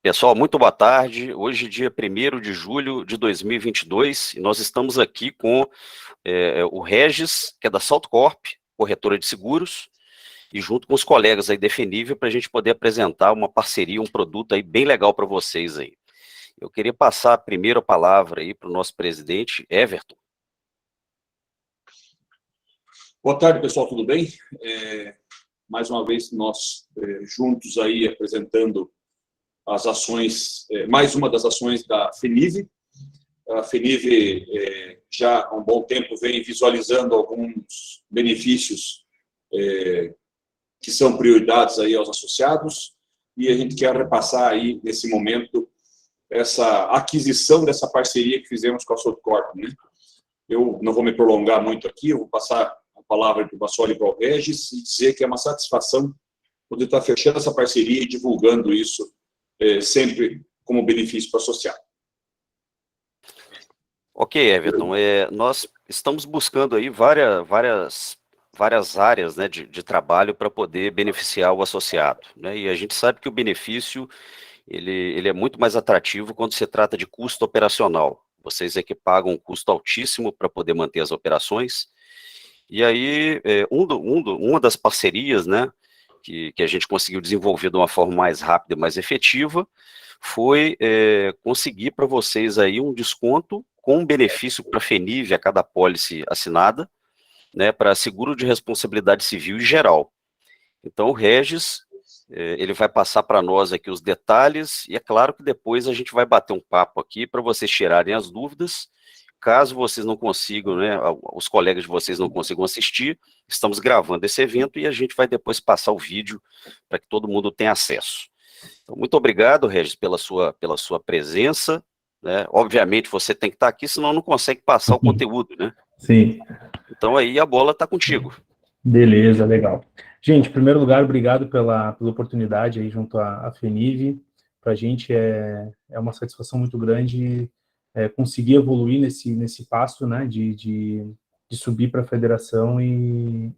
Pessoal, muito boa tarde. Hoje, dia 1º de julho de 2022, e nós estamos aqui com o Regis, que é da Salto Corp, corretora de seguros, e junto com os colegas aí da Efenível, para a gente poder apresentar uma parceria, um produto aí bem legal para vocês aí. Eu queria passar primeiro a palavra aí para o nosso presidente, Everton. Boa tarde, pessoal, tudo bem? Mais uma vez, nós juntos aí apresentando as ações, mais uma das ações da FENIV. A FENIV já há um bom tempo vem visualizando alguns benefícios que são prioridades aí aos associados, e a gente quer repassar aí, nesse momento, essa aquisição dessa parceria que fizemos com a Sotcorp, né? Eu não vou me prolongar muito aqui, eu vou passar a palavra para o Bassoli e para o Regis e dizer que é uma satisfação poder estar fechando essa parceria e divulgando isso sempre como benefício para o associado. Ok, Everton, nós estamos buscando aí várias áreas, né, de trabalho para poder beneficiar o associado, né, e a gente sabe que o benefício, ele é muito mais atrativo quando se trata de custo operacional. Vocês é que pagam um custo altíssimo para poder manter as operações, e aí uma das parcerias, né, que a gente conseguiu desenvolver de uma forma mais rápida e mais efetiva, foi conseguir para vocês aí um desconto com um benefício para a FENIV a cada pólice assinada, né, para seguro de responsabilidade civil e geral. Então, o Regis, ele vai passar para nós aqui os detalhes, e é claro que depois a gente vai bater um papo aqui para vocês tirarem as dúvidas. Caso vocês não consigam, né, os colegas de vocês não consigam assistir, estamos gravando esse evento e a gente vai depois passar o vídeo para que todo mundo tenha acesso. Então, muito obrigado, Regis, pela sua presença, né? Obviamente você tem que estar aqui, senão não consegue passar o conteúdo, né? Sim. Então aí a bola está contigo. Beleza, legal. Gente, em primeiro lugar, obrigado pela oportunidade aí junto à FENIV. Para a gente é uma satisfação muito grande conseguir evoluir nesse passo, né, de subir para a federação e,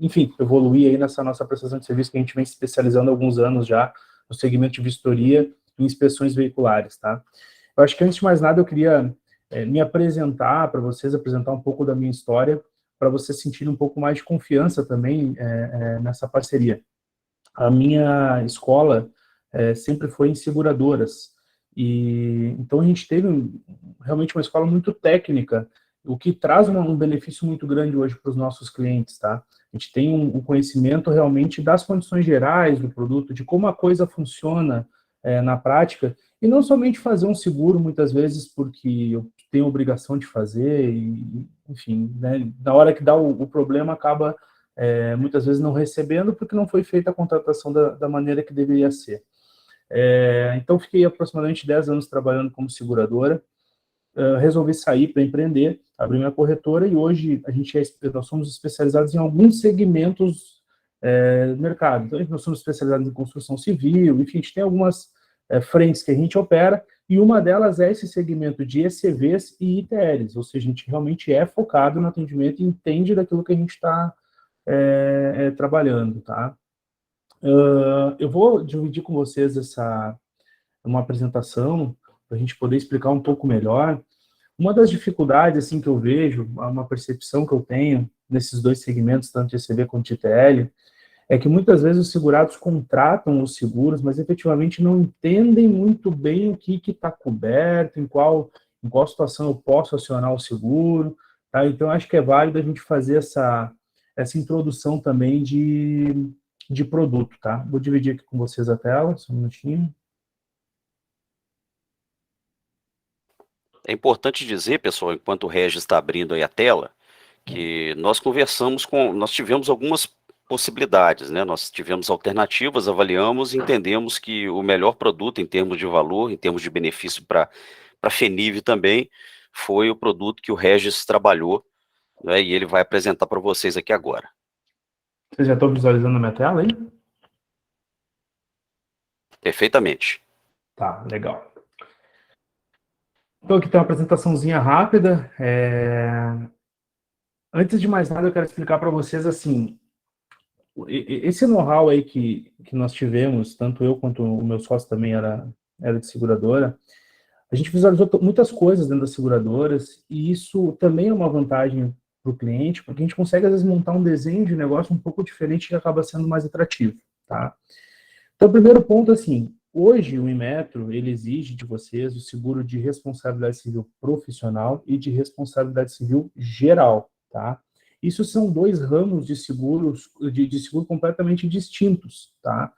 enfim, evoluir aí nessa nossa prestação de serviço que a gente vem se especializando há alguns anos já no segmento de vistoria e inspeções veiculares, tá? Eu acho que, antes de mais nada, eu queria me apresentar para vocês, apresentar um pouco da minha história, para vocês sentirem um pouco mais de confiança também nessa parceria. A minha escola sempre foi em seguradoras, e então a gente teve realmente uma escola muito técnica, o que traz um benefício muito grande hoje para os nossos clientes, tá? A gente tem um conhecimento realmente das condições gerais do produto, de como a coisa funciona na prática, e não somente fazer um seguro, muitas vezes, porque eu tenho obrigação de fazer, e, enfim, né, na hora que dá o problema, acaba muitas vezes não recebendo, porque não foi feita a contratação da maneira que deveria ser. Então, fiquei aproximadamente 10 anos trabalhando como seguradora, resolvi sair para empreender, abri minha corretora, e hoje nós somos especializados em alguns segmentos do mercado. Então, nós somos especializados em construção civil, enfim, a gente tem algumas frentes que a gente opera, e uma delas é esse segmento de ECVs e ITLs, ou seja, a gente realmente é focado no atendimento e entende daquilo que a gente está trabalhando, tá? Eu vou dividir com vocês uma apresentação para a gente poder explicar um pouco melhor. Uma das dificuldades assim que eu vejo, uma percepção que eu tenho nesses dois segmentos, tanto de ECV quanto de ITL, é que muitas vezes os segurados contratam os seguros, mas efetivamente não entendem muito bem o que está coberto, em qual situação eu posso acionar o seguro, tá? Então, acho que é válido a gente fazer essa introdução também de produto, tá? Vou dividir aqui com vocês a tela, só um minutinho. É importante dizer, pessoal, enquanto o Regis está abrindo aí a tela, que nós tivemos algumas possibilidades, né? Nós tivemos alternativas, avaliamos e entendemos que o melhor produto em termos de valor, em termos de benefício para a FENIV também, foi o produto que o Regis trabalhou, né? E ele vai apresentar para vocês aqui agora. Vocês já estão visualizando a minha tela aí? Perfeitamente. Tá, legal. Então, aqui tem uma apresentaçãozinha rápida. Antes de mais nada, eu quero explicar para vocês, assim, esse know-how aí que nós tivemos, tanto eu quanto o meu sócio também era era de seguradora, a gente visualizou muitas coisas dentro das seguradoras, e isso também é uma vantagem para o cliente, porque a gente consegue, às vezes, montar um desenho de negócio um pouco diferente que acaba sendo mais atrativo, tá? Então, o primeiro ponto, assim, hoje o Inmetro, ele exige de vocês o seguro de responsabilidade civil profissional e de responsabilidade civil geral, tá? Isso são dois ramos de seguros, de seguro completamente distintos, tá?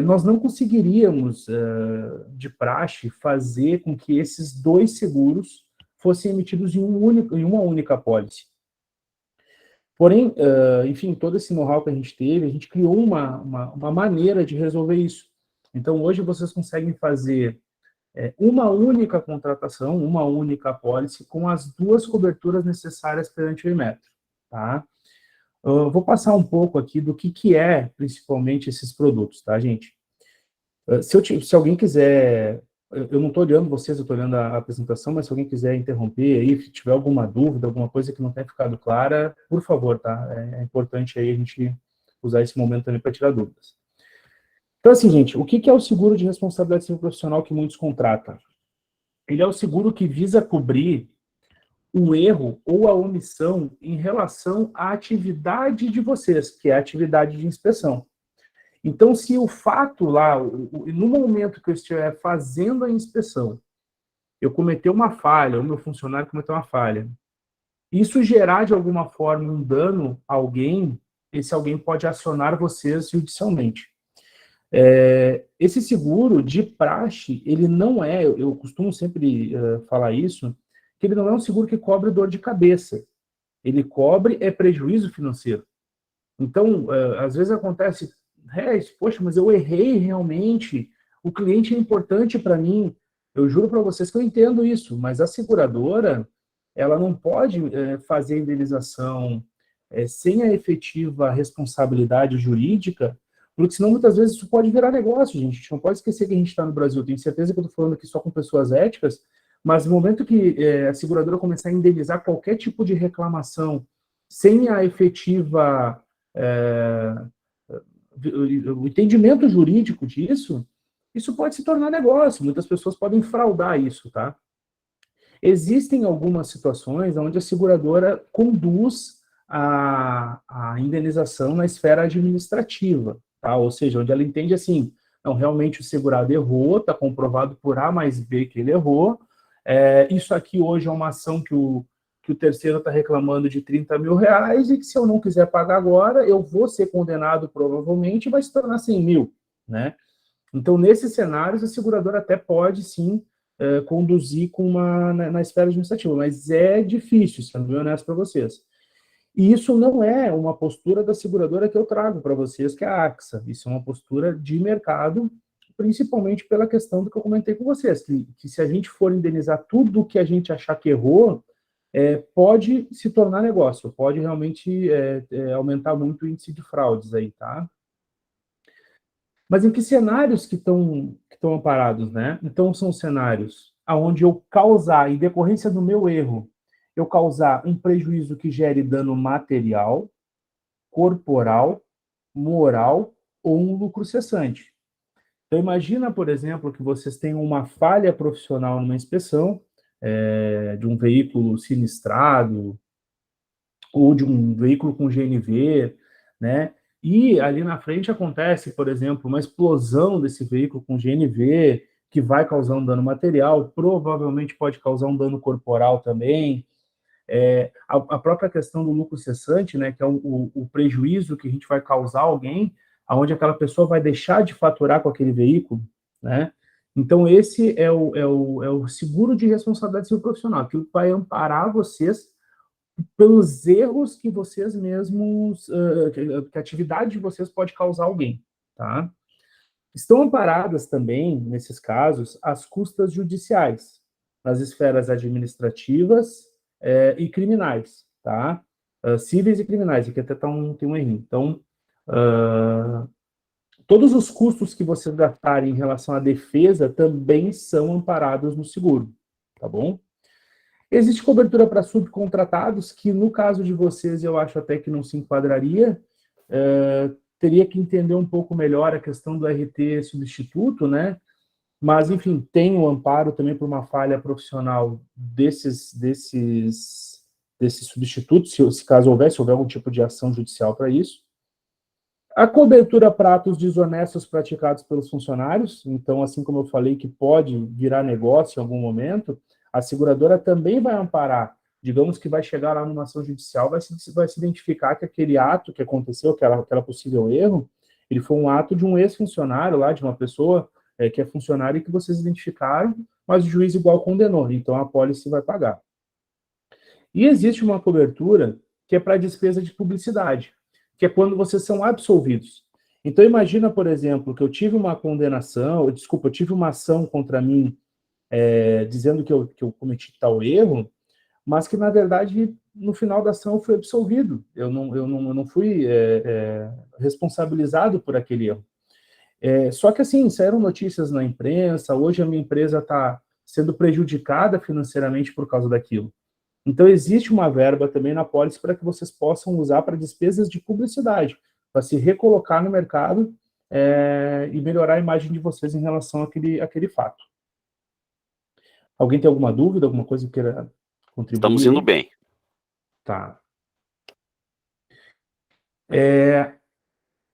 Nós não conseguiríamos, de praxe, fazer com que esses dois seguros fossem emitidos em uma única apólice. Porém, enfim, todo esse know-how que a gente teve, a gente criou uma maneira de resolver isso. Então, hoje vocês conseguem fazer uma única contratação, uma única apólice, com as duas coberturas necessárias perante o Inmetro, tá? Eu vou passar um pouco aqui do que é, principalmente, esses produtos, tá, gente? Se alguém quiser, eu não estou olhando vocês, eu estou olhando a apresentação, mas se alguém quiser interromper aí, se tiver alguma dúvida, alguma coisa que não tenha ficado clara, por favor, tá? É importante aí a gente usar esse momento também para tirar dúvidas. Então, assim, gente, o que é o seguro de responsabilidade civil profissional que muitos contratam? Ele é o seguro que visa cobrir o erro ou a omissão em relação à atividade de vocês, que é a atividade de inspeção. Então, se o fato lá, no momento que eu estiver fazendo a inspeção, eu cometer uma falha, o meu funcionário cometeu uma falha, isso gerar de alguma forma um dano a alguém, esse alguém pode acionar vocês judicialmente. Esse seguro de praxe, ele não é, eu costumo sempre falar isso, que ele não é um seguro que cobre dor de cabeça. Ele cobre prejuízo financeiro. Então, às vezes acontece, poxa, mas eu errei realmente, o cliente é importante para mim. Eu juro para vocês que eu entendo isso, mas a seguradora, ela não pode fazer a indenização sem a efetiva responsabilidade jurídica, porque senão muitas vezes isso pode virar negócio, gente. A gente não pode esquecer que a gente está no Brasil. Tenho certeza que eu estou falando aqui só com pessoas éticas, mas no momento que a seguradora começar a indenizar qualquer tipo de reclamação sem a efetiva o entendimento jurídico disso, isso pode se tornar negócio. Muitas pessoas podem fraudar isso, tá? Existem algumas situações onde a seguradora conduz a indenização na esfera administrativa, tá? Ou seja, onde ela entende assim, não, realmente o segurado errou, está comprovado por A mais B que ele errou, isso aqui hoje é uma ação que o terceiro está reclamando de 30 mil reais e que se eu não quiser pagar agora, eu vou ser condenado provavelmente e vai se tornar 100 mil, né? Então, nesses cenários, a seguradora até pode, sim, conduzir na esfera administrativa, mas é difícil, sendo bem honesto para vocês. E isso não é uma postura da seguradora que eu trago para vocês, que é a AXA. Isso é uma postura de mercado, principalmente pela questão do que eu comentei com vocês, que se a gente for indenizar tudo que a gente achar que errou, pode se tornar negócio, pode realmente aumentar muito o índice de fraudes aí, tá? Mas em que cenários que estão amparados, né? Então, são cenários onde eu causar, em decorrência do meu erro, eu causar um prejuízo que gere dano material, corporal, moral ou um lucro cessante. Então, imagina, por exemplo, que vocês tenham uma falha profissional numa inspeção, de um veículo sinistrado, ou de um veículo com GNV, né? E ali na frente acontece, por exemplo, uma explosão desse veículo com GNV, que vai causar um dano material, provavelmente pode causar um dano corporal também. A própria questão do lucro cessante, né, que é o prejuízo que a gente vai causar a alguém, onde aquela pessoa vai deixar de faturar com aquele veículo, né? Então, esse é o seguro de responsabilidade civil profissional, que vai amparar vocês pelos erros que vocês mesmos, que a atividade de vocês pode causar a alguém, tá? Estão amparadas também, nesses casos, as custas judiciais, nas esferas administrativas e criminais, tá? Cíveis e criminais, aqui até tem um errinho. Então, todos os custos que vocês gastarem em relação à defesa também são amparados no seguro, tá bom? Existe cobertura para subcontratados, que no caso de vocês eu acho até que não se enquadraria, teria que entender um pouco melhor a questão do RT substituto, né? Mas, enfim, tem o amparo também por uma falha profissional desses substitutos, se caso houver algum tipo de ação judicial para isso. A cobertura para atos desonestos praticados pelos funcionários, então, assim como eu falei, que pode virar negócio em algum momento, a seguradora também vai amparar. Digamos que vai chegar lá numa ação judicial, vai se identificar que aquele ato que aconteceu, aquela possível erro, ele foi um ato de um ex-funcionário lá, de uma pessoa que é funcionário e que vocês identificaram, mas o juiz igual condenou, então a apólice vai pagar. E existe uma cobertura que é para despesa de publicidade, que é quando vocês são absolvidos. Então, imagina, por exemplo, que eu tive uma condenação, eu tive uma ação contra mim dizendo que eu cometi tal erro, mas que, na verdade, no final da ação eu fui absolvido. Eu não fui responsabilizado por aquele erro. Só que, assim, saíram notícias na imprensa, hoje a minha empresa está sendo prejudicada financeiramente por causa daquilo. Então, existe uma verba também na apólice para que vocês possam usar para despesas de publicidade, para se recolocar no mercado e melhorar a imagem de vocês em relação àquele fato. Alguém tem alguma dúvida, alguma coisa que queira contribuir? Estamos indo bem. Tá.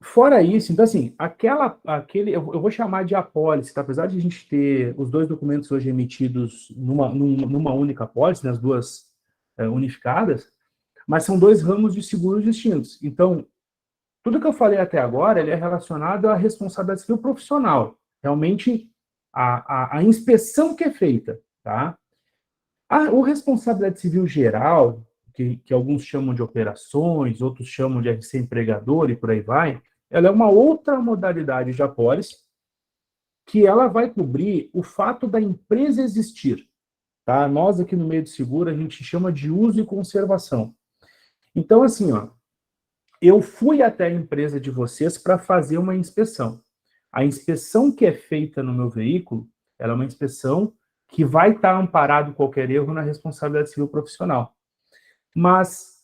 Fora isso, então, assim, eu vou chamar de apólice, tá? Apesar de a gente ter os dois documentos hoje emitidos numa única apólice, né, as duas unificadas, mas são dois ramos de seguros distintos. Então, tudo que eu falei até agora, ele é relacionado à responsabilidade civil profissional. Realmente, a inspeção que é feita, tá? O responsabilidade civil geral, que alguns chamam de operações, outros chamam de RC empregador e por aí vai, ela é uma outra modalidade de apólice que ela vai cobrir o fato da empresa existir. Tá? Nós aqui no meio de seguro, a gente chama de uso e conservação. Então, assim, ó, eu fui até a empresa de vocês para fazer uma inspeção. A inspeção que é feita no meu veículo, ela é uma inspeção que vai estar amparado qualquer erro na responsabilidade civil profissional. Mas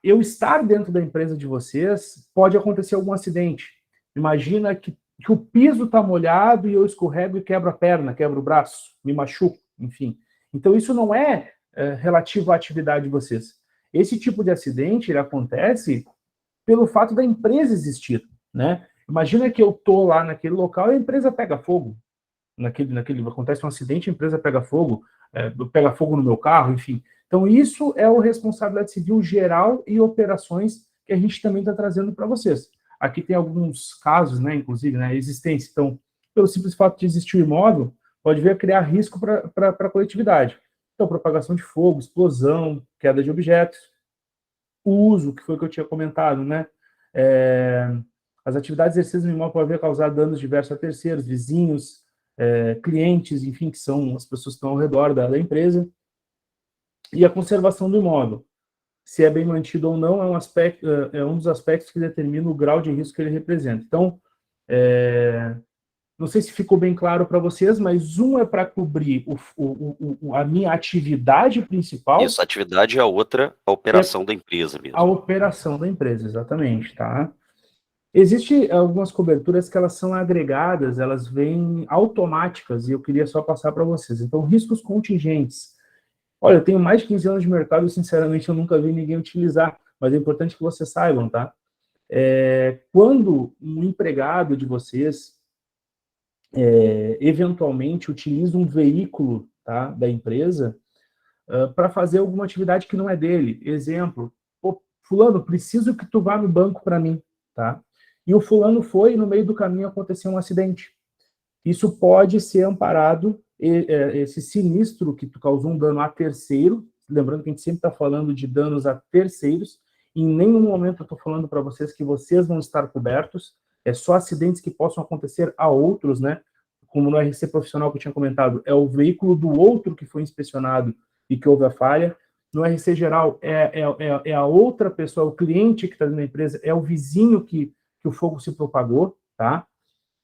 eu estar dentro da empresa de vocês, pode acontecer algum acidente. Imagina que o piso está molhado e eu escorrego e quebro a perna, quebro o braço, me machuco, enfim. Então, isso não é relativo à atividade de vocês. Esse tipo de acidente, ele acontece pelo fato da empresa existir, né? Imagina que eu estou lá naquele local e a empresa pega fogo. Acontece um acidente, a empresa pega fogo no meu carro, enfim. Então, isso é o responsabilidade civil geral e operações que a gente também está trazendo para vocês. Aqui tem alguns casos, né, inclusive, né, existência. Então, pelo simples fato de existir o imóvel, pode vir a criar risco para a coletividade. Então, propagação de fogo, explosão, queda de objetos, o uso, que foi o que eu tinha comentado, né? As atividades exercidas no imóvel podem causar danos diversos a terceiros, vizinhos, clientes, enfim, que são as pessoas que estão ao redor da empresa. E a conservação do imóvel, se é bem mantido ou não, é um dos aspectos que determina o grau de risco que ele representa. Então, não sei se ficou bem claro para vocês, mas um é para cobrir a minha atividade principal. Isso, a atividade é a outra, a operação da empresa mesmo. A operação da empresa, exatamente, tá? Existem algumas coberturas que elas são agregadas, elas vêm automáticas, e eu queria só passar para vocês. Então, riscos contingentes. Olha, eu tenho mais de 15 anos de mercado e, sinceramente, eu nunca vi ninguém utilizar, mas é importante que vocês saibam, tá? Quando um empregado de vocês eventualmente utiliza um veículo, tá, da empresa para fazer alguma atividade que não é dele. Exemplo, fulano, preciso que tu vá no banco para mim, tá? E o fulano foi e no meio do caminho aconteceu um acidente. Isso pode ser amparado, esse sinistro que tu causou um dano a terceiro, lembrando que a gente sempre está falando de danos a terceiros, em nenhum momento eu estou falando para vocês que vocês vão estar cobertos, é só acidentes que possam acontecer a outros, né? Como no RC profissional que eu tinha comentado, é o veículo do outro que foi inspecionado e que houve a falha. No RC geral, é a outra pessoa, o cliente que está dentro da empresa, é o vizinho que o fogo se propagou, tá?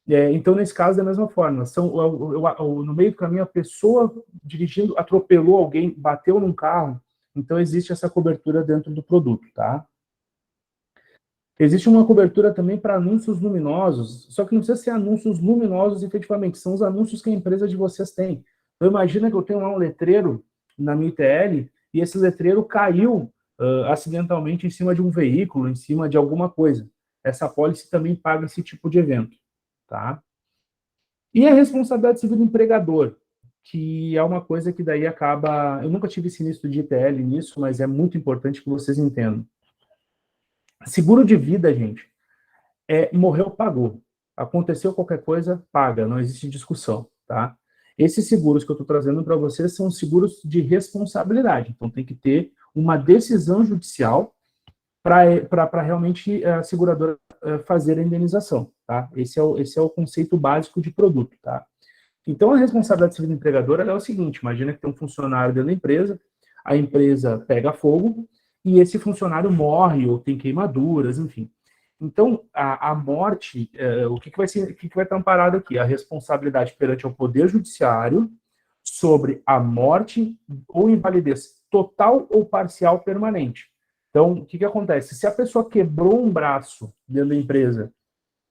Então, nesse caso, da mesma forma, no meio do caminho, a pessoa dirigindo atropelou alguém, bateu num carro, então existe essa cobertura dentro do produto, tá? Existe uma cobertura também para anúncios luminosos, só que não precisa ser anúncios luminosos efetivamente, são os anúncios que a empresa de vocês tem. Então, imagina que eu tenho lá um letreiro na minha ITL e esse letreiro caiu acidentalmente em cima de um veículo, em cima de alguma coisa. Essa apólice também paga esse tipo de evento, tá? E a responsabilidade civil do empregador, que é uma coisa que daí acaba... Eu nunca tive sinistro de ITL nisso, mas é muito importante que vocês entendam. Seguro de vida, gente, morreu, pagou. Aconteceu qualquer coisa, paga, não existe discussão, tá? Esses seguros que eu estou trazendo para vocês são seguros de responsabilidade, então tem que ter uma decisão judicial para realmente a seguradora fazer a indenização, tá? Esse é o conceito básico de produto, tá? Então, a responsabilidade civil do empregador é o seguinte, imagina que tem um funcionário dentro da empresa, a empresa pega fogo e esse funcionário morre ou tem queimaduras, enfim. Então, a morte, o que vai estar amparado aqui? A responsabilidade perante o Poder Judiciário sobre a morte ou invalidez total ou parcial permanente. Então, o que acontece? Se a pessoa quebrou um braço dentro da empresa,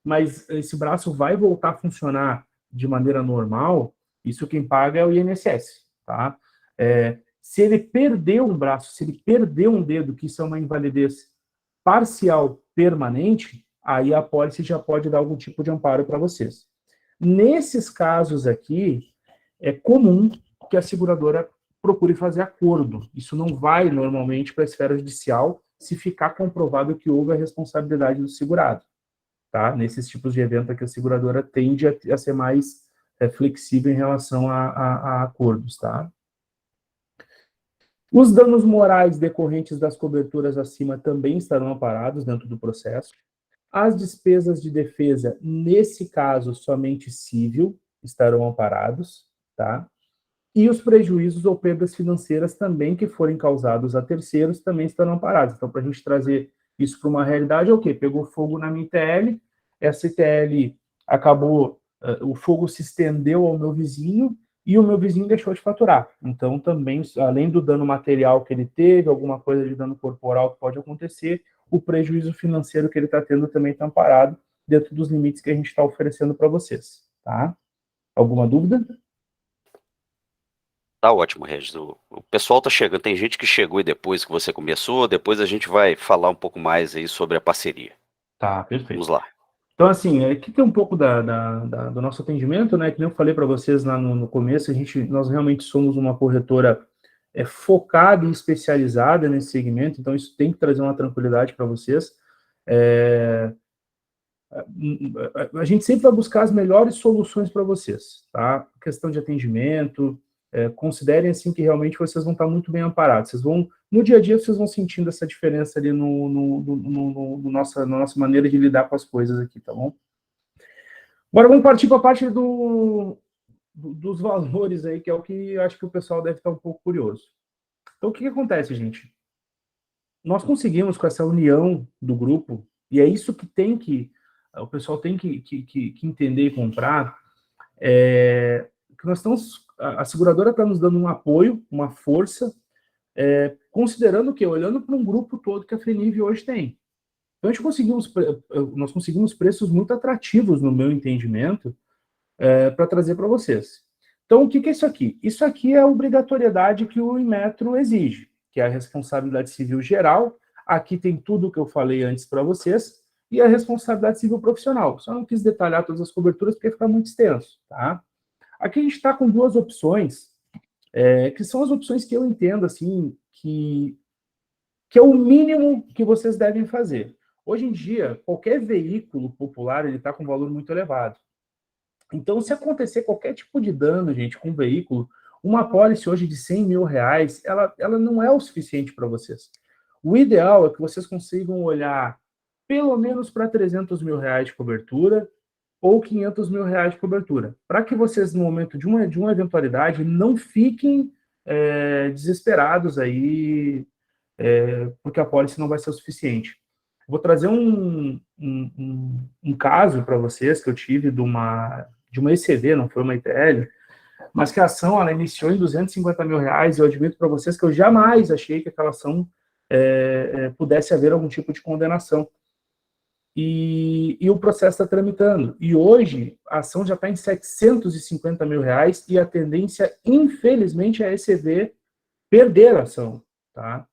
mas esse braço vai voltar a funcionar de maneira normal, isso quem paga é o INSS, tá? Se ele perdeu um braço, se ele perdeu um dedo, que isso é uma invalidez parcial permanente, aí a apólice já pode dar algum tipo de amparo para vocês. Nesses casos aqui, é comum que a seguradora procure fazer acordo. Isso não vai, normalmente, para a esfera judicial se ficar comprovado que houve a responsabilidade do segurado. Tá? Nesses tipos de evento aqui, a seguradora tende a ser mais flexível em relação a acordos. Tá? Os danos morais decorrentes das coberturas acima também estarão amparados dentro do processo. As despesas de defesa, nesse caso, somente civil, estarão amparados. Tá? E os prejuízos ou perdas financeiras também que forem causados a terceiros também estarão amparados. Então, para a gente trazer isso para uma realidade, é o quê? Pegou fogo na minha ITL, essa ITL acabou, o fogo se estendeu ao meu vizinho e o meu vizinho deixou de faturar. Então, também, além do dano material que ele teve, alguma coisa de dano corporal que pode acontecer, o prejuízo financeiro que ele está tendo também está amparado dentro dos limites que a gente está oferecendo para vocês. Tá? Alguma dúvida? Tá ótimo, Regis. O pessoal tá chegando, tem gente que chegou e depois que você começou, depois a gente vai falar um pouco mais aí sobre a parceria. Tá, perfeito. Vamos lá. Então, assim, aqui tem um pouco do nosso atendimento, né? Que nem eu falei para vocês lá no começo, nós realmente somos uma corretora focada e especializada nesse segmento, então isso tem que trazer uma tranquilidade para vocês. A gente sempre vai buscar as melhores soluções para vocês, tá? Questão de atendimento, considerem assim que realmente vocês vão estar muito bem amparados. Vocês vão, no dia a dia, vocês vão sentindo essa diferença ali na nossa maneira de lidar com as coisas aqui, tá bom? Agora vamos partir para a parte dos valores aí, que é o que eu acho que o pessoal deve estar um pouco curioso. Então, o que acontece, gente? Nós conseguimos, com essa união do grupo, e é isso que o pessoal tem que entender e comprar, que nós estamos, a seguradora está nos dando um apoio, uma força, considerando que, olhando para um grupo todo que a FENIV hoje tem. Então, nós conseguimos preços muito atrativos, no meu entendimento, para trazer para vocês. Então, o que é isso aqui? Isso aqui é a obrigatoriedade que o Inmetro exige, que é a responsabilidade civil geral. Aqui tem tudo o que eu falei antes para vocês, e a responsabilidade civil profissional. Só não quis detalhar todas as coberturas, porque fica muito extenso, tá? Aqui a gente está com duas opções, que são as opções que eu entendo, assim, que é o mínimo que vocês devem fazer. Hoje em dia, qualquer veículo popular, ele está com um valor muito elevado. Então, se acontecer qualquer tipo de dano, gente, com o veículo, uma apólice hoje de 100 mil reais, ela não é o suficiente para vocês. O ideal é que vocês consigam olhar pelo menos para 300 mil reais de cobertura ou 500 mil reais de cobertura, para que vocês, no momento de uma eventualidade, não fiquem desesperados aí, porque a apólice não vai ser o suficiente. Vou trazer um caso para vocês que eu tive de uma ECV, não foi uma ITL, mas que a ação ela iniciou em 250 mil reais, e eu admito para vocês que eu jamais achei que aquela ação pudesse haver algum tipo de condenação. e o processo está tramitando. E hoje, a ação já está em R$750 mil, e a tendência, infelizmente, é a ECV perder a ação, tá?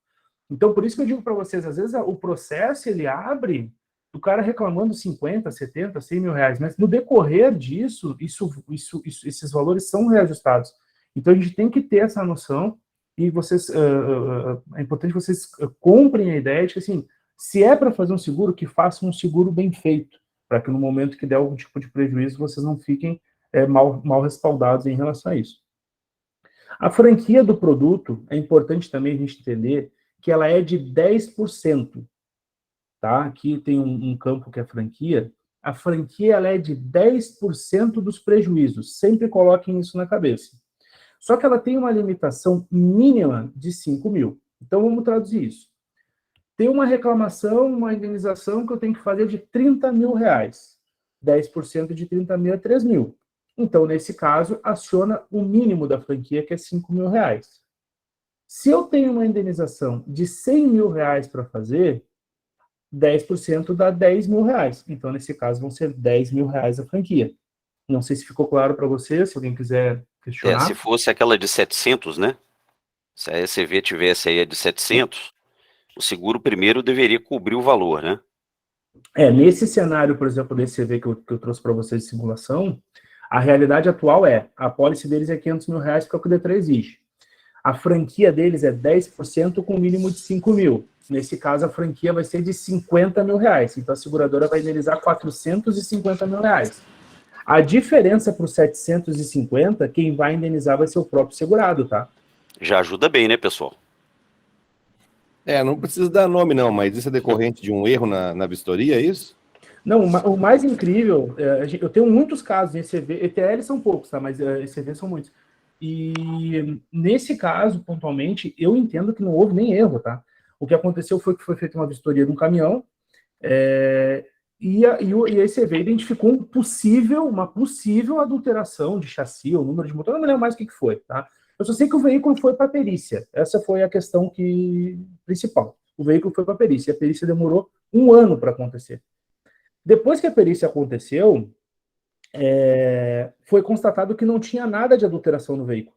Então, por isso que eu digo para vocês, às vezes o processo, ele abre o cara reclamando 50, 70, 100 mil reais, mas no decorrer disso, esses valores são reajustados. Então, a gente tem que ter essa noção, e vocês, é importante que vocês comprem a ideia de que, assim, se é para fazer um seguro, que faça um seguro bem feito, para que no momento que der algum tipo de prejuízo, vocês não fiquem mal respaldados em relação a isso. A franquia do produto, é importante também a gente entender que ela é de 10%, tá? Aqui tem um campo que é franquia. A franquia ela é de 10% dos prejuízos. Sempre coloquem isso na cabeça. Só que ela tem uma limitação mínima de 5 mil. Então, vamos traduzir isso. Tem uma reclamação, uma indenização que eu tenho que fazer de 30 mil reais. 10% de 30 mil é 3 mil. Então, nesse caso, aciona o mínimo da franquia, que é 5 mil reais. Se eu tenho uma indenização de 100 mil reais para fazer, 10% dá 10 mil reais. Então, nesse caso, vão ser 10 mil reais a franquia. Não sei se ficou claro para você, se alguém quiser questionar. Se fosse aquela de 700, né? Se a ECV tivesse aí a de 700, o seguro primeiro deveria cobrir o valor, né? Nesse cenário, por exemplo, da ECV que eu trouxe para vocês de simulação, a realidade atual a pólice deles é 500 mil reais, porque é o que o D3 exige. A franquia deles é 10% com mínimo de 5 mil. Nesse caso, a franquia vai ser de 50 mil reais. Então, a seguradora vai indenizar 450 mil reais. A diferença para os 750, quem vai indenizar vai ser o próprio segurado, tá? Já ajuda bem, né, pessoal? Não precisa dar nome, não, mas isso é decorrente de um erro na vistoria, é isso? Não, o mais incrível, eu tenho muitos casos em ECV, ETL são poucos, tá? Mas ECV são muitos. E nesse caso, pontualmente, eu entendo que não houve nem erro, tá? O que aconteceu foi que foi feita uma vistoria de um caminhão, e a ECV identificou uma possível adulteração de chassi, ou número de motor, não me lembro mais o que foi, tá? Eu só sei que o veículo foi para a perícia. Essa foi a questão principal. O veículo foi para a perícia. A perícia demorou 1 ano para acontecer. Depois que a perícia aconteceu, foi constatado que não tinha nada de adulteração no veículo.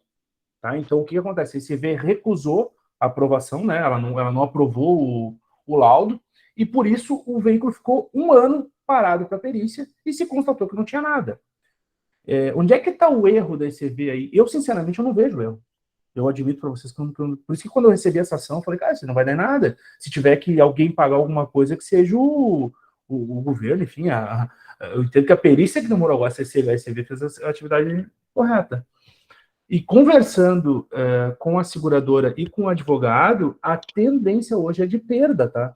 Tá? Então, o que acontece? A ECV recusou a aprovação, né? Ela não aprovou o laudo, e por isso o veículo ficou 1 ano parado para a perícia e se constatou que não tinha nada. Onde é que está o erro da ECV aí? Eu, sinceramente, eu não vejo erro. Eu admito para vocês que por isso que quando eu recebi essa ação, eu falei, cara, você não vai dar nada. Se tiver que alguém pagar alguma coisa, que seja o governo, enfim, eu entendo que a perícia que demorou agora, a ECV fez a atividade correta. E conversando com a seguradora e com o advogado, a tendência hoje é de perda, tá?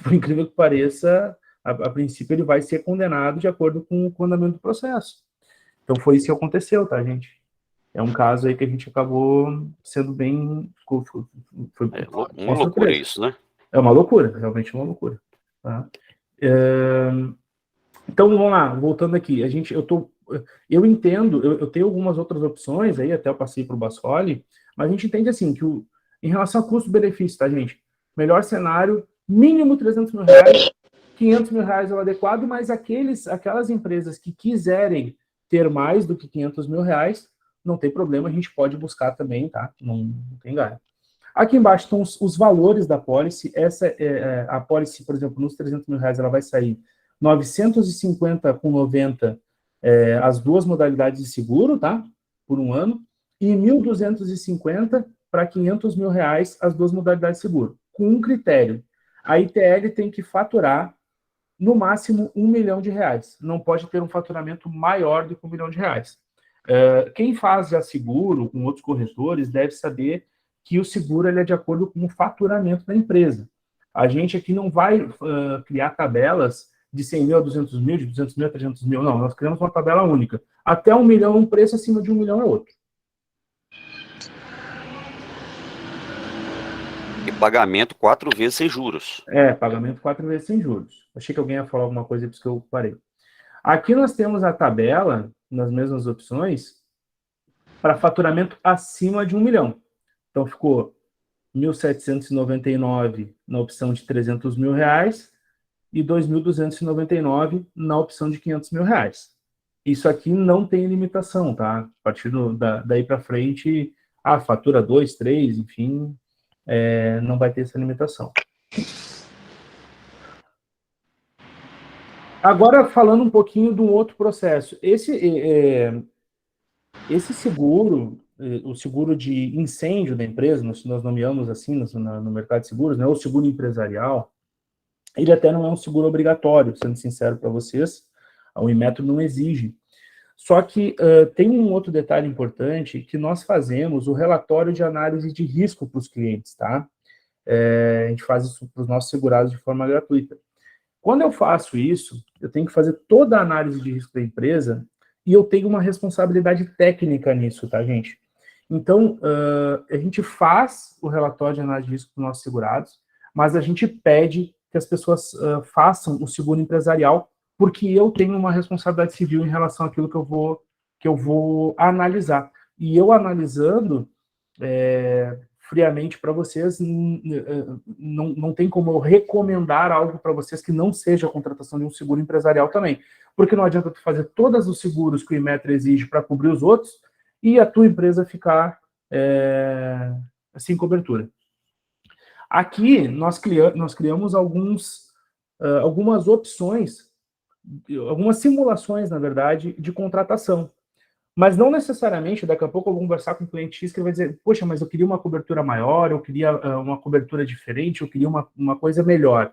Por incrível que pareça, a princípio ele vai ser condenado de acordo com o andamento do processo. Então foi isso que aconteceu, tá, gente? É um caso aí que a gente acabou sendo bem... Uma loucura isso, né? É uma loucura, realmente uma loucura. Tá? Então, vamos lá, voltando aqui. Eu entendo, eu tenho algumas outras opções aí, até eu passei para o Bascoli, mas a gente entende assim, que em relação a custo-benefício, tá, gente? Melhor cenário, mínimo 300 mil reais, 500 mil reais é o adequado, mas aquelas empresas que quiserem ter mais do que 500 mil reais, não tem problema, a gente pode buscar também, tá? Não tem galho. Aqui embaixo estão os valores da pólice. A pólice, por exemplo, nos 300 mil reais, ela vai sair 950,90 as duas modalidades de seguro, tá? Por 1 ano, e 1.250 para 500 mil reais as duas modalidades de seguro, com um critério. A ITL tem que faturar no máximo R$1 milhão. Não pode ter um faturamento maior do que R$1 milhão. Quem faz já seguro com outros corretores deve saber que o seguro ele é de acordo com o faturamento da empresa. A gente aqui não vai criar tabelas de 100 mil a 200 mil, de 200 mil a 300 mil, não. Nós criamos uma tabela única. Até 1 milhão, um preço, acima de 1 milhão é outro. E pagamento 4 vezes sem juros. Pagamento 4 vezes sem juros. Achei que alguém ia falar alguma coisa, por isso que eu parei. Aqui nós temos a tabela, nas mesmas opções, para faturamento acima de 1 milhão. Então, ficou 1.799 na opção de 300 mil reais e 2.299 na opção de 500 mil reais. Isso aqui não tem limitação, tá? A partir daí para frente, fatura 2, 3, enfim, não vai ter essa limitação. Agora, falando um pouquinho de um outro processo. Esse seguro, o seguro de incêndio da empresa, nós nomeamos assim no mercado de seguros, né, o seguro empresarial, ele até não é um seguro obrigatório, sendo sincero para vocês, o Inmetro não exige. Só que tem um outro detalhe importante, que nós fazemos o relatório de análise de risco para os clientes, tá? A gente faz isso para os nossos segurados de forma gratuita. Quando eu faço isso, eu tenho que fazer toda a análise de risco da empresa e eu tenho uma responsabilidade técnica nisso, tá, gente? Então, a gente faz o relatório de análise de risco para os nossos segurados, mas a gente pede que as pessoas façam o seguro empresarial, porque eu tenho uma responsabilidade civil em relação àquilo que eu vou analisar. E eu analisando friamente para vocês, não tem como eu recomendar algo para vocês que não seja a contratação de um seguro empresarial também. Porque não adianta tu fazer todos os seguros que o Inmetro exige para cobrir os outros e a tua empresa ficar sem cobertura. Aqui, nós criamos algumas opções, algumas simulações, na verdade, de contratação. Mas não necessariamente, daqui a pouco eu vou conversar com o cliente X que ele vai dizer, poxa, mas eu queria uma cobertura maior, eu queria uma cobertura diferente, eu queria uma coisa melhor.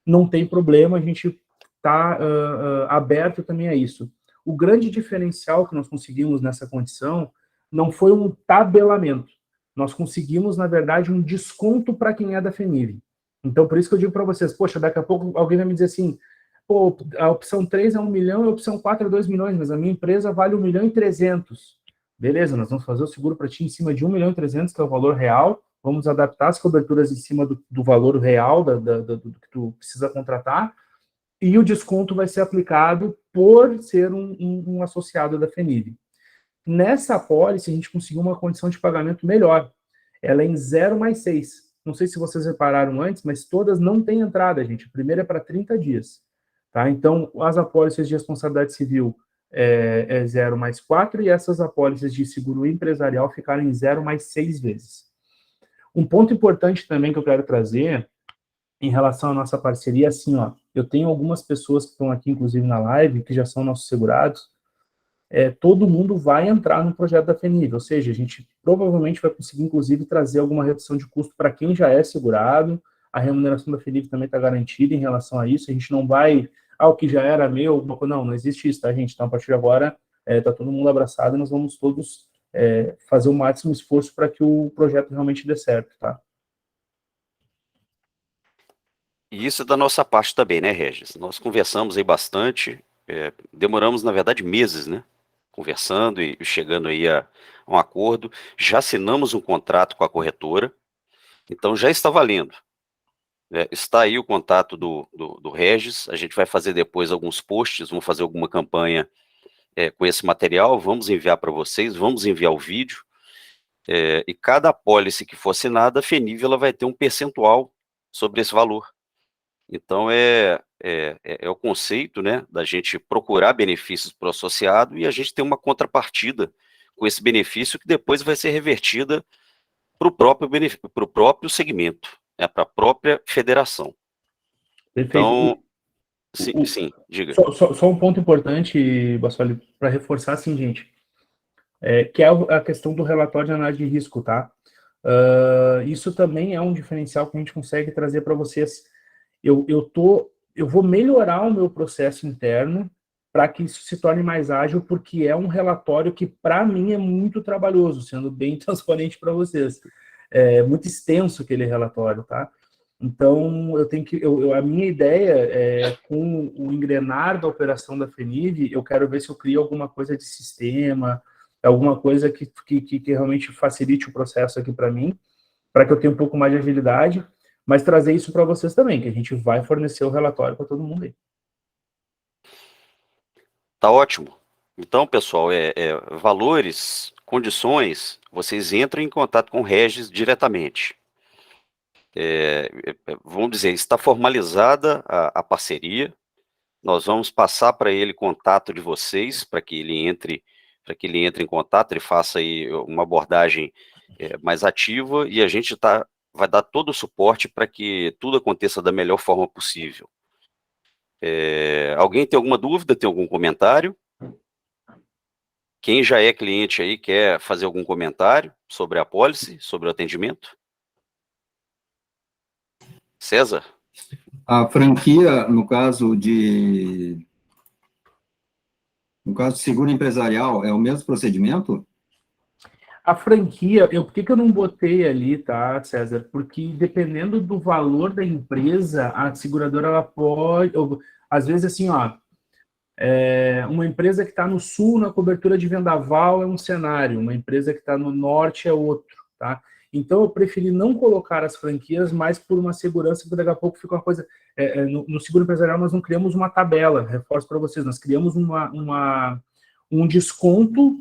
Não tem problema, a gente está aberto também a isso. O grande diferencial que nós conseguimos nessa condição não foi um tabelamento. Nós conseguimos, na verdade, um desconto para quem é da FENIV. Então, por isso que eu digo para vocês, poxa, daqui a pouco alguém vai me dizer assim, pô, a opção 3 é 1 milhão e a opção 4 é 2 milhões, mas a minha empresa vale 1 milhão e 300. Beleza, nós vamos fazer o seguro para ti em cima de 1 milhão e 300, que é o valor real, vamos adaptar as coberturas em cima do valor real do que tu precisa contratar, e o desconto vai ser aplicado por ser um associado da FENIV. Nessa apólice, a gente conseguiu uma condição de pagamento melhor. Ela é em 0 mais 6. Não sei se vocês repararam antes, mas todas não têm entrada, gente. A primeira é para 30 dias. Tá? Então, as apólices de responsabilidade civil é 0 mais 4 e essas apólices de seguro empresarial ficaram em 0 mais 6 vezes. Um ponto importante também que eu quero trazer em relação à nossa parceria é assim, ó, eu tenho algumas pessoas que estão aqui, inclusive na live, que já são nossos segurados, todo mundo vai entrar no projeto da FENIV, ou seja, a gente provavelmente vai conseguir, inclusive, trazer alguma redução de custo para quem já é segurado, a remuneração da FENIV também está garantida em relação a isso, a gente não vai, o que já era meu, não existe isso, tá, gente? Então, a partir de agora, está todo mundo abraçado e nós vamos todos fazer o máximo esforço para que o projeto realmente dê certo, tá? E isso é da nossa parte também, né, Regis? Nós conversamos aí bastante, demoramos, na verdade, meses, né? Conversando e chegando aí a um acordo. Já assinamos um contrato com a corretora, então já está valendo. Está aí o contato do Regis, a gente vai fazer depois alguns posts, vamos fazer alguma campanha com esse material, vamos enviar para vocês, vamos enviar o vídeo, e cada apólice que for assinada, a FENIV ela vai ter um percentual sobre esse valor. Então, é o conceito, né, da gente procurar benefícios para o associado e a gente ter uma contrapartida com esse benefício que depois vai ser revertida para o próprio segmento, para a própria federação. Perfeito. Então, sim, diga. Só um ponto importante, Bassoli, para reforçar, assim, gente, que é a questão do relatório de análise de risco, tá? Isso também é um diferencial que a gente consegue trazer para vocês. Eu vou melhorar o meu processo interno para que isso se torne mais ágil, porque é um relatório que, para mim, é muito trabalhoso, sendo bem transparente para vocês. É muito extenso aquele relatório, tá? Então, a minha ideia com o engrenar da operação da FENIV, eu quero ver se eu crio alguma coisa de sistema, alguma coisa que realmente facilite o processo aqui para mim, para que eu tenha um pouco mais de agilidade, mas trazer isso para vocês também, que a gente vai fornecer o relatório para todo mundo aí. Tá ótimo. Então, pessoal, valores, condições, vocês entram em contato com o Regis diretamente. vamos dizer, está formalizada a parceria. Nós vamos passar para ele contato de vocês, para que ele entre em contato, ele faça aí uma abordagem mais ativa, e a gente vai dar todo o suporte para que tudo aconteça da melhor forma possível. Alguém tem alguma dúvida, tem algum comentário? Quem já é cliente aí quer fazer algum comentário sobre a apólice, sobre o atendimento? César? A franquia, no caso de seguro empresarial, é o mesmo procedimento? A franquia, por que eu não botei ali, tá, César? Porque dependendo do valor da empresa, a seguradora, ela pode, às vezes assim, ó, uma empresa que está no sul, na cobertura de vendaval, é um cenário, uma empresa que está no norte é outro, tá? Então, eu preferi não colocar as franquias mais por uma segurança, porque daqui a pouco fica uma coisa... no seguro empresarial, nós não criamos uma tabela, reforço para vocês, nós criamos um desconto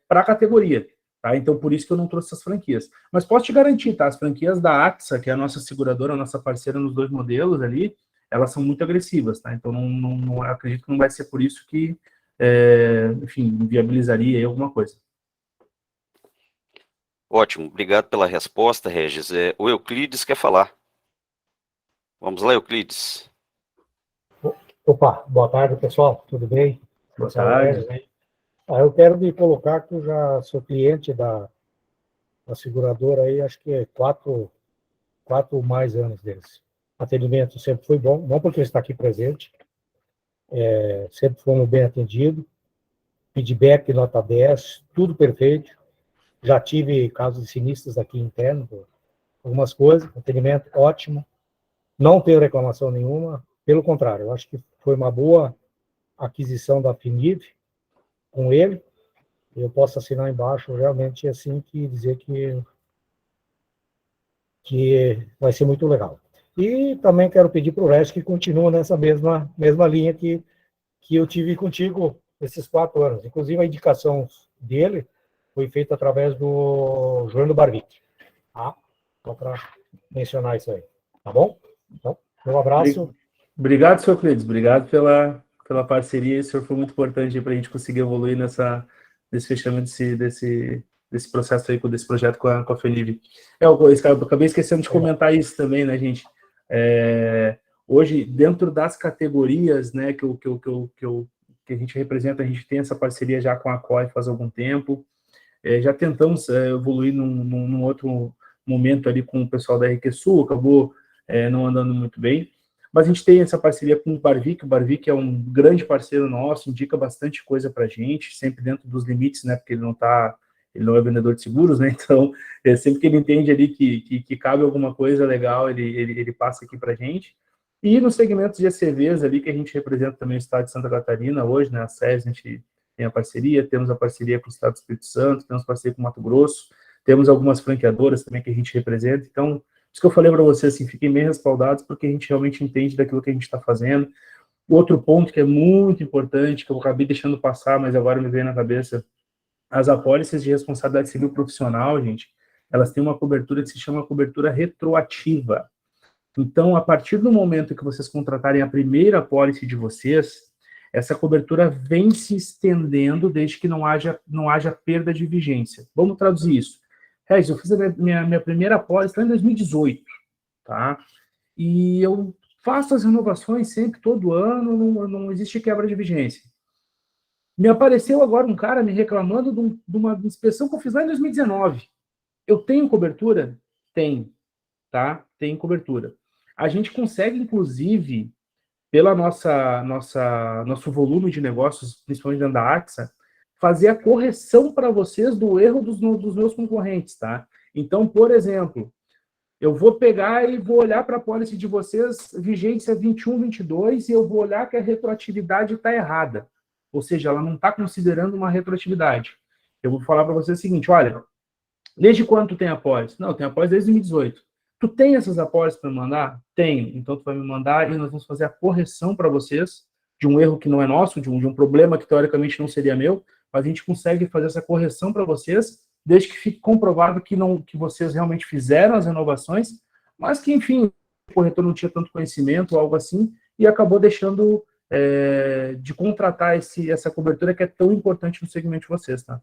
para a categoria, tá? Então, por isso que eu não trouxe essas franquias. Mas posso te garantir, tá? As franquias da AXA, que é a nossa seguradora, a nossa parceira nos 2 modelos ali, elas são muito agressivas, tá? Então, não acredito que não vai ser por isso que, enfim, viabilizaria aí alguma coisa. Ótimo, obrigado pela resposta, Regis. O Euclides quer falar. Vamos lá, Euclides. Opa, boa tarde, pessoal, tudo bem? Boa tarde. Eu quero me colocar que eu já sou cliente da seguradora aí, acho que é 4 ou mais anos deles. O atendimento sempre foi bom, não porque está aqui presente, sempre fomos bem atendidos, feedback nota 10, tudo perfeito. Já tive casos sinistros aqui internos, algumas coisas, atendimento ótimo, não tenho reclamação nenhuma, pelo contrário, eu acho que foi uma boa aquisição da FINIV com ele, eu posso assinar embaixo realmente assim que dizer que vai ser muito legal. E também quero pedir para o resto que continue nessa mesma linha que eu tive contigo esses 4 anos. Inclusive, a indicação dele foi feita através do João Barbic. Tá? Só para mencionar isso aí. Tá bom? Então, um abraço. Obrigado, senhor Euclides. Obrigado pela parceria. O senhor foi muito importante para a gente conseguir evoluir nesse fechamento desse processo aí, desse projeto com a FENIV. Eu acabei esquecendo de comentar isso também, né, gente? Hoje, dentro das categorias, né, que a gente representa, a gente tem essa parceria já com a COI faz algum tempo. Já tentamos evoluir num outro momento ali com o pessoal da RQSul, acabou não andando muito bem. Mas a gente tem essa parceria com o Barvic. O Barvic é um grande parceiro nosso, indica bastante coisa para a gente, sempre dentro dos limites, né? Porque ele não é vendedor de seguros, né? Então, sempre que ele entende ali que cabe alguma coisa legal, ele passa aqui para a gente. E nos segmentos de ECVs ali, que a gente representa também o estado de Santa Catarina hoje, né? A SES, a gente tem a parceria, temos a parceria com o estado do Espírito Santo, temos parceria com o Mato Grosso, temos algumas franqueadoras também que a gente representa. Então, isso que eu falei para vocês, assim, fiquem bem respaldados, porque a gente realmente entende daquilo que a gente está fazendo. Outro ponto que é muito importante, que eu acabei deixando passar, mas agora me veio na cabeça, as apólices de responsabilidade civil profissional, gente, elas têm uma cobertura que se chama cobertura retroativa. Então, a partir do momento que vocês contratarem a primeira apólice de vocês, essa cobertura vem se estendendo desde que não haja perda de vigência. Vamos traduzir isso. Regis, eu fiz a minha primeira apólice lá em 2018, tá? E eu faço as renovações sempre, todo ano, não existe quebra de vigência. Me apareceu agora um cara me reclamando de uma inspeção que eu fiz lá em 2019. Eu tenho cobertura? Tem, tá? Tem cobertura. A gente consegue, inclusive, pela nosso volume de negócios, principalmente dentro da AXA, fazer a correção para vocês do erro dos meus concorrentes, tá? Então, por exemplo, eu vou pegar e vou olhar para a pólice de vocês, vigência 21, 22, e eu vou olhar que a retroatividade está errada. Ou seja, ela não está considerando uma retroatividade. Eu vou falar para vocês o seguinte, olha, desde quando tu tem a pólice? Não, tem a pólice desde 2018. Tu tem essas apólices para me mandar? Tenho. Então, tu vai me mandar e nós vamos fazer a correção para vocês de um erro que não é nosso, de um problema que, teoricamente, não seria meu, mas a gente consegue fazer essa correção para vocês, desde que fique comprovado que vocês realmente fizeram as renovações, mas que, enfim, o corretor não tinha tanto conhecimento ou algo assim, e acabou deixando de contratar essa cobertura que é tão importante no segmento de vocês, tá?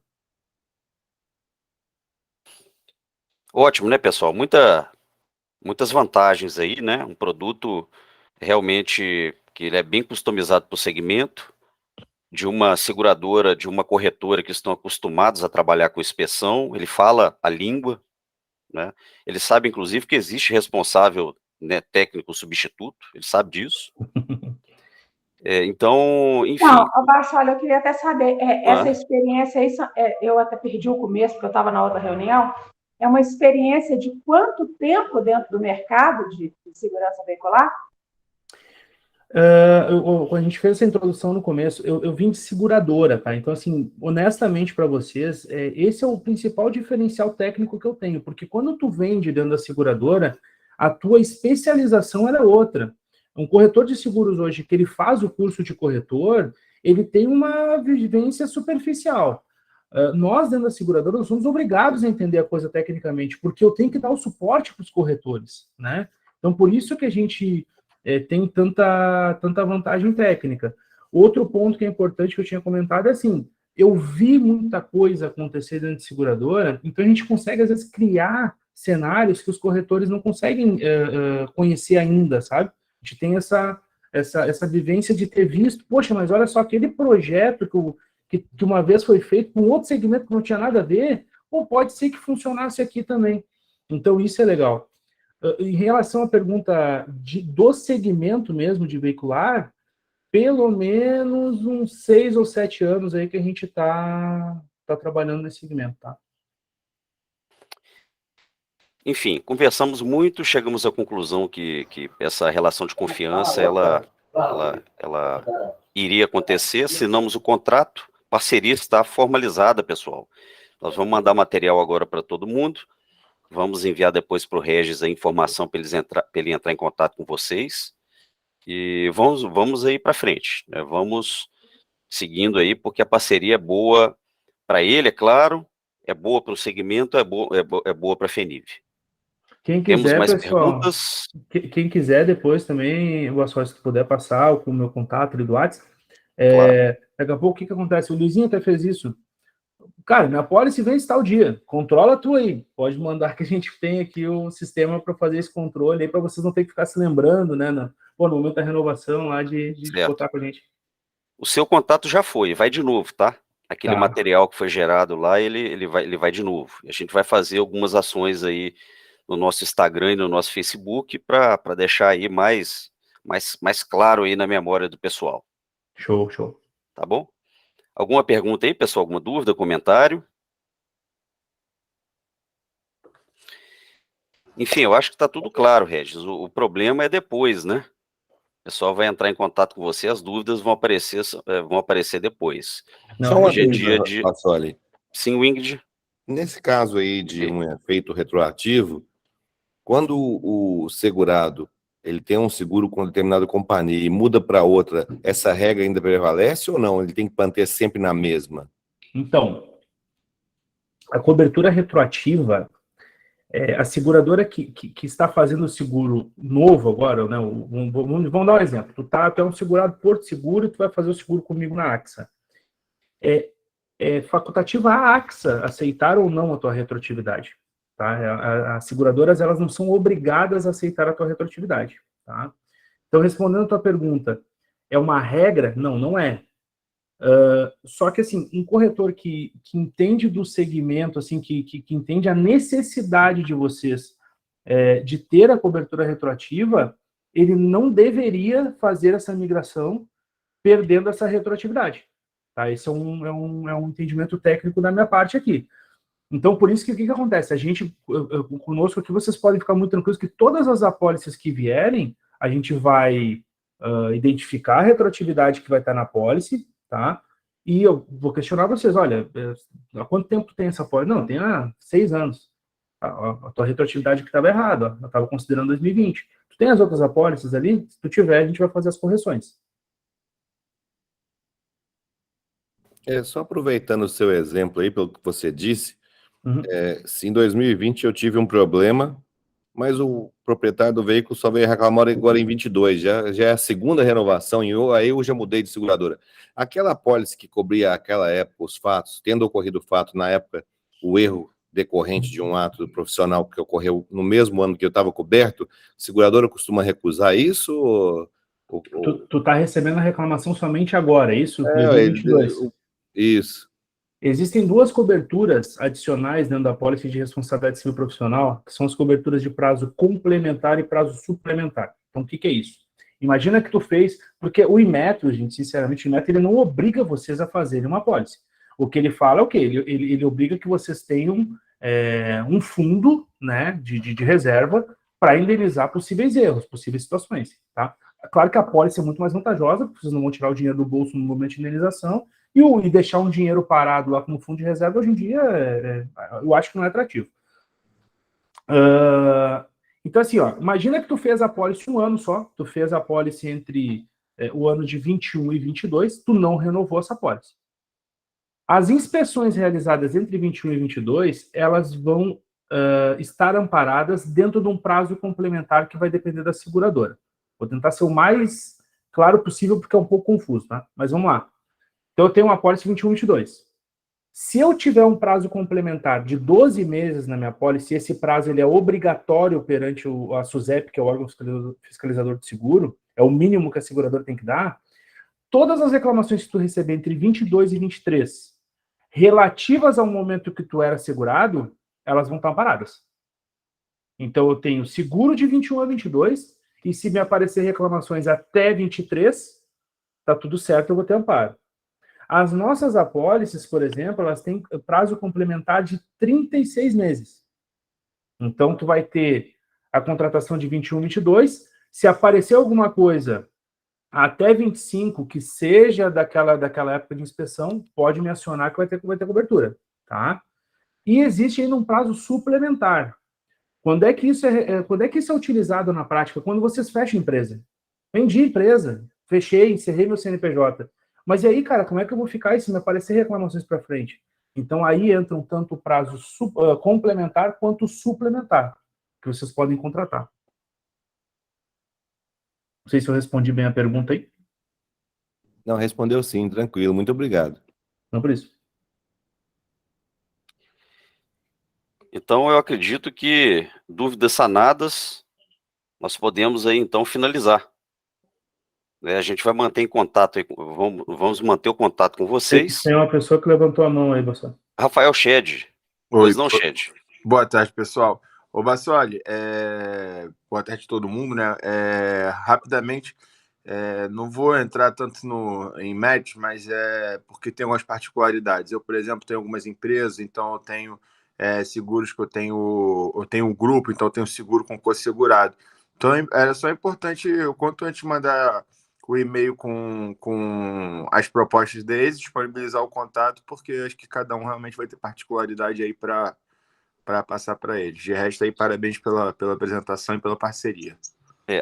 Ótimo, né, pessoal? Muitas vantagens aí, né? Um produto realmente que ele é bem customizado para o segmento, de uma seguradora, de uma corretora que estão acostumados a trabalhar com inspeção, ele fala a língua, né? Ele sabe, inclusive, que existe responsável, né, técnico substituto, ele sabe disso. Então, enfim. Não, Baixo, olha, eu queria até saber, essa Ah, experiência, eu até perdi o começo, porque eu estava na outra reunião, é uma experiência de quanto tempo dentro do mercado de segurança veicular? Quando a gente fez essa introdução no começo, eu vim de seguradora, tá? Então, assim, honestamente para vocês, esse é o principal diferencial técnico que eu tenho, porque quando tu vende dentro da seguradora, a tua especialização ela é outra. Um corretor de seguros hoje, que ele faz o curso de corretor, ele tem uma vivência superficial. Nós, dentro da seguradora, nós somos obrigados a entender a coisa tecnicamente, porque eu tenho que dar o suporte para os corretores, né? Então, por isso que a gente tem tanta vantagem técnica. Outro ponto que é importante que eu tinha comentado é assim, eu vi muita coisa acontecer dentro de seguradora, então a gente consegue, às vezes, criar cenários que os corretores não conseguem conhecer ainda, sabe? A gente tem essa vivência de ter visto, poxa, mas olha só, aquele projeto que uma vez foi feito com outro segmento que não tinha nada a ver, ou pode ser que funcionasse aqui também. Então, isso é legal. Em relação à pergunta do segmento mesmo de veicular, pelo menos uns 6 ou 7 anos aí que a gente tá trabalhando nesse segmento, tá? enfim, conversamos muito, chegamos à conclusão que essa relação de confiança, ela iria acontecer, assinamos o contrato, parceria está formalizada, pessoal. Nós vamos mandar material agora para todo mundo, vamos enviar depois para o Regis a informação para ele entrar em contato com vocês, e vamos aí para frente, né? Vamos seguindo aí, porque a parceria é boa para ele, é claro, é boa para o segmento, é boa para a FENIV. Quem Temos quiser, mais pessoal, perguntas? quem quiser depois também, o Açócio, se puder passar com o meu contato ali do WhatsApp, Claro. daqui a pouco o que acontece? O Luizinho até fez isso. Cara, minha pólice vence tal dia. Controla tu aí. Pode mandar que a gente tem aqui o sistema para fazer esse controle aí, para vocês não ter que ficar se lembrando, né? No momento da renovação lá de botar com a gente. O seu contato já foi, vai de novo, tá? Aquele Tá. material que foi gerado lá, ele vai de novo. A gente vai fazer algumas ações aí no nosso Instagram e no nosso Facebook para deixar aí mais claro aí na memória do pessoal. Show. Tá bom? Alguma pergunta aí, pessoal? Alguma dúvida, comentário? Enfim, eu acho que está tudo claro, Regis. O problema é depois, né? O pessoal vai entrar em contato com você, as dúvidas vão aparecer depois. Não, Só uma Hoje é dia dúvida, de... Passoli. Sim, Winged? Nesse caso aí de um efeito retroativo, quando o segurado ele tem um seguro com determinada companhia e muda para outra, essa regra ainda prevalece ou não? Ele tem que manter sempre na mesma? Então, a cobertura retroativa, a seguradora que está fazendo o seguro novo agora, né? Vamos dar um exemplo. Tu é um segurado Porto Seguro e tu vai fazer o seguro comigo na AXA. É facultativa a AXA aceitar ou não a tua retroatividade. Tá? As seguradoras, elas não são obrigadas a aceitar a tua retroatividade. Tá? Então, respondendo a tua pergunta, é uma regra? Não, não é. Só que, assim, um corretor que entende do segmento, assim, que entende a necessidade de vocês de ter a cobertura retroativa, ele não deveria fazer essa migração perdendo essa retroatividade. Tá? Esse é um entendimento técnico da minha parte aqui. Então, por isso que o que acontece? A gente, conosco aqui, vocês podem ficar muito tranquilos que todas as apólices que vierem, a gente vai identificar a retroatividade que vai estar na apólice, tá? E eu vou questionar vocês, olha, há quanto tempo tem essa apólice? Não, tem há 6 anos. A tua retroatividade que estava errada, eu estava considerando 2020. Tu tem as outras apólices ali? Se tu tiver, a gente vai fazer as correções. Só aproveitando o seu exemplo aí, pelo que você disse, Uhum. se em 2020 eu tive um problema mas o proprietário do veículo só veio reclamar agora em 22, já é a segunda renovação, e aí eu já mudei de seguradora. Aquela apólice que cobria aquela época os fatos, tendo ocorrido o fato na época, o erro decorrente de um ato profissional que ocorreu no mesmo ano que eu estava coberto, a seguradora costuma recusar isso? Tu tá recebendo a reclamação somente agora, é isso? 2022. Isso. Existem duas coberturas adicionais dentro da pólice de responsabilidade civil profissional, que são as coberturas de prazo complementar e prazo suplementar. Então, o que é isso? Imagina que tu fez, porque o Inmetro, gente, sinceramente, o Inmetro, ele não obriga vocês a fazerem uma pólice. O que ele fala é o quê? Ele obriga que vocês tenham um fundo, né, de reserva para indenizar possíveis erros, possíveis situações, tá? Claro que a pólice é muito mais vantajosa, porque vocês não vão tirar o dinheiro do bolso no momento de indenização, e deixar um dinheiro parado lá como fundo de reserva, hoje em dia, eu acho que não é atrativo. Então, assim, ó, imagina que tu fez a pólice um ano só, tu fez a pólice entre o ano de 21 e 22, tu não renovou essa pólice. As inspeções realizadas entre 21 e 22, elas vão estar amparadas dentro de um prazo complementar que vai depender da seguradora. Vou tentar ser o mais claro possível, porque é um pouco confuso, tá? Mas vamos lá. Então, eu tenho uma pólice 21-22. Se eu tiver um prazo complementar de 12 meses na minha pólice, e esse prazo ele é obrigatório perante a SUSEP, que é o órgão fiscalizador de seguro, é o mínimo que a seguradora tem que dar, todas as reclamações que tu receber entre 22 e 23, relativas ao momento que tu era segurado, elas vão estar paradas. Então, eu tenho seguro de 21 a 22, e se me aparecer reclamações até 23, tá tudo certo, eu vou ter amparo. As nossas apólices, por exemplo, elas têm prazo complementar de 36 meses. Então, tu vai ter a contratação de 21, 22. Se aparecer alguma coisa até 25, que seja daquela época de inspeção, pode me acionar que vai ter cobertura, tá? E existe ainda um prazo suplementar. Quando é que isso é utilizado na prática? Quando vocês fecham a empresa. Vendi a empresa, fechei, encerrei meu CNPJ. Mas e aí, cara, como é que eu vou ficar se me aparecer reclamações para frente? Então, aí entram tanto o prazo complementar quanto suplementar, que vocês podem contratar. Não sei se eu respondi bem a pergunta aí. Não, respondeu sim, tranquilo, muito obrigado. Não por isso. Então, eu acredito que, dúvidas sanadas, nós podemos aí, então, finalizar. A gente vai manter em contato aí, vamos manter o contato com vocês. Tem uma pessoa que levantou a mão aí, Bassoli. Rafael Shed. Pois não, Shed. Boa tarde, pessoal. Ô, Bassoli, boa tarde a todo mundo, né? Rapidamente, não vou entrar tanto em match, mas porque tem algumas particularidades. Eu, por exemplo, tenho algumas empresas, então eu tenho seguros que eu tenho um grupo, então eu tenho seguro com co-segurado. Então, era só importante, o quanto antes mandar o e-mail com as propostas deles, disponibilizar o contato, porque acho que cada um realmente vai ter particularidade aí para passar para eles. De resto, aí, parabéns pela apresentação e pela parceria.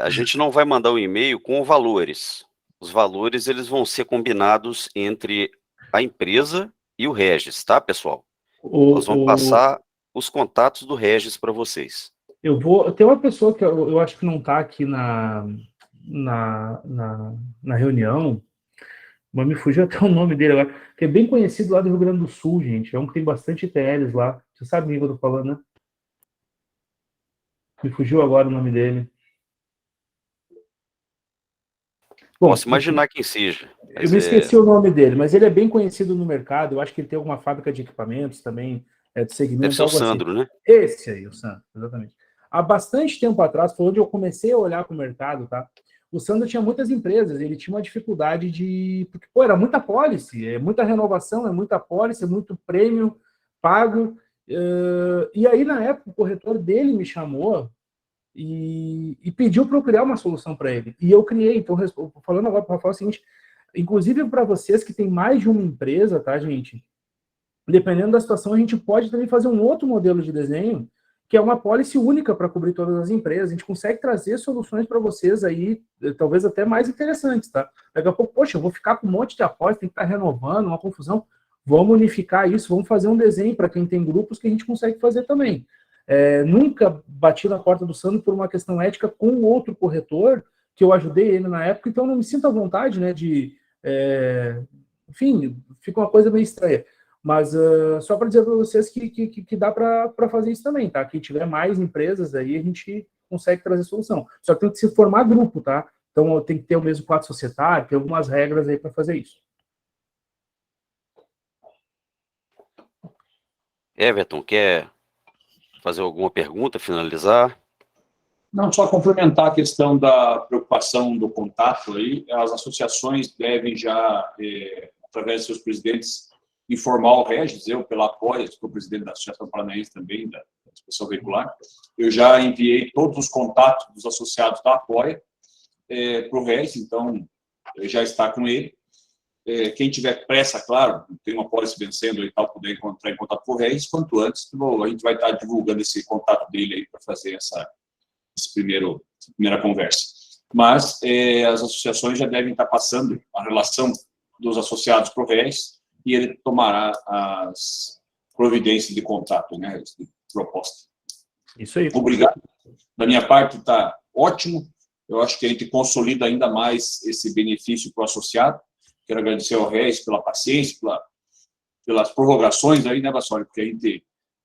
A gente não vai mandar o e-mail com valores. Os valores, eles vão ser combinados entre a empresa e o Regis, tá, pessoal? Nós vamos passar os contatos do Regis para vocês. Tem uma pessoa que eu acho que não está aqui na reunião, mas me fugiu até o nome dele agora, que é bem conhecido lá do Rio Grande do Sul, gente. É um que tem bastante ITLs lá. Você sabe o que eu tô falando, né? Me fugiu agora o nome dele. Bom, posso imaginar quem seja. Eu me esqueci o nome dele, mas ele é bem conhecido no mercado. Eu acho que ele tem alguma fábrica de equipamentos também, do segmento. Deve ser o Sandro, assim. Né? Esse aí, o Sandro, exatamente. Há bastante tempo atrás, foi onde eu comecei a olhar para o mercado, tá? O Sandro tinha muitas empresas, ele tinha uma dificuldade porque, era muita pólice, é muita renovação, é muita pólice, é muito prêmio pago. E aí, na época, o corretor dele me chamou e pediu para eu criar uma solução para ele. E eu criei. Então, falando agora para o Rafael, é o seguinte, inclusive para vocês que tem mais de uma empresa, tá, gente? Dependendo da situação, a gente pode também fazer um outro modelo de desenho, que é uma pólice única para cobrir todas as empresas. A gente consegue trazer soluções para vocês aí, talvez até mais interessantes, tá? Daqui a pouco, poxa, eu vou ficar com um monte de apólice, tem que estar renovando, uma confusão. Vamos unificar isso, vamos fazer um desenho para quem tem grupos que a gente consegue fazer também. nunca bati na porta do Sandro por uma questão ética com outro corretor, que eu ajudei ele na época, então não me sinto à vontade, né, enfim, fica uma coisa meio estranha. Mas só para dizer para vocês que dá para fazer isso também, tá? Quem tiver mais empresas aí, a gente consegue trazer solução. Só que tem que se formar grupo, tá? Então tem que ter o mesmo quadro societário, tem algumas regras aí para fazer isso. Everton, quer fazer alguma pergunta, finalizar? Não, só complementar a questão da preocupação do contato aí, as associações devem já, através de seus presidentes, informar o Regis, eu pela Apoia, sou presidente da Associação Paranaense também, da Inspeção Veicular, eu já enviei todos os contatos dos associados da Apoia para o Regis, então já está com ele. Quem tiver pressa, claro, tem uma pólice vencendo e tal, puder entrar em contato com o Regis, quanto antes, a gente vai estar divulgando esse contato dele aí para fazer essa primeira conversa. Mas as associações já devem estar passando a relação dos associados para o Regis e ele tomará as providências de contato, né, de proposta. Isso aí. Obrigado. Da minha parte, está ótimo. Eu acho que a gente consolida ainda mais esse benefício para o associado. Quero agradecer ao Regis pela paciência, pelas prorrogações aí, né, Bassoli? Porque a gente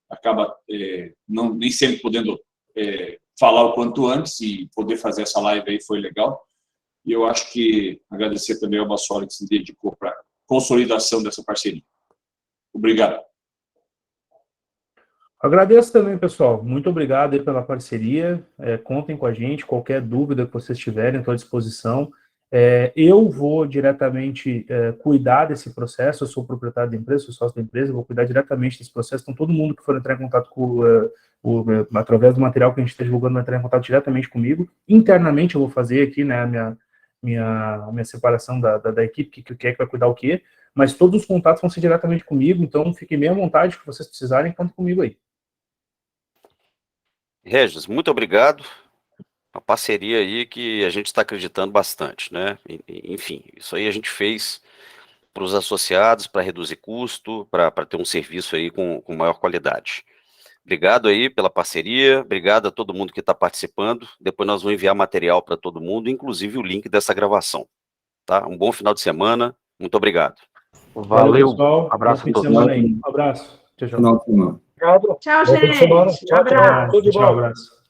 acaba nem sempre podendo falar o quanto antes, e poder fazer essa live aí foi legal. E eu acho que agradecer também ao Bassoli que se dedicou para a consolidação dessa parceria. Obrigado. Agradeço também, pessoal. Muito obrigado aí pela parceria. Contem com a gente. Qualquer dúvida que vocês tiverem, estou à disposição. Eu vou diretamente cuidar desse processo. Eu sou proprietário da empresa, sou sócio da empresa, vou cuidar diretamente desse processo. Então, todo mundo que for entrar em contato através do material que a gente está divulgando, vai entrar em contato diretamente comigo. Internamente, eu vou fazer aqui, né, a minha separação da equipe, que é que vai cuidar o quê. Mas todos os contatos vão ser diretamente comigo. Então, fiquem bem à vontade, que vocês precisarem, contem comigo aí. Regis, muito obrigado. Uma parceria aí que a gente está acreditando bastante, né? Enfim, isso aí a gente fez para os associados, para reduzir custo, para ter um serviço aí com maior qualidade. Obrigado aí pela parceria, obrigado a todo mundo que está participando. Depois nós vamos enviar material para todo mundo, inclusive o link dessa gravação. Tá? Um bom final de semana, muito obrigado. Valeu, pessoal. Abraço a todos. Um abraço. Tchau, tchau. Obrigado. Tchau, Bom fim de semana. gente. Tchau, Abraço. tchau. Tudo de Tchau, bom. abraço.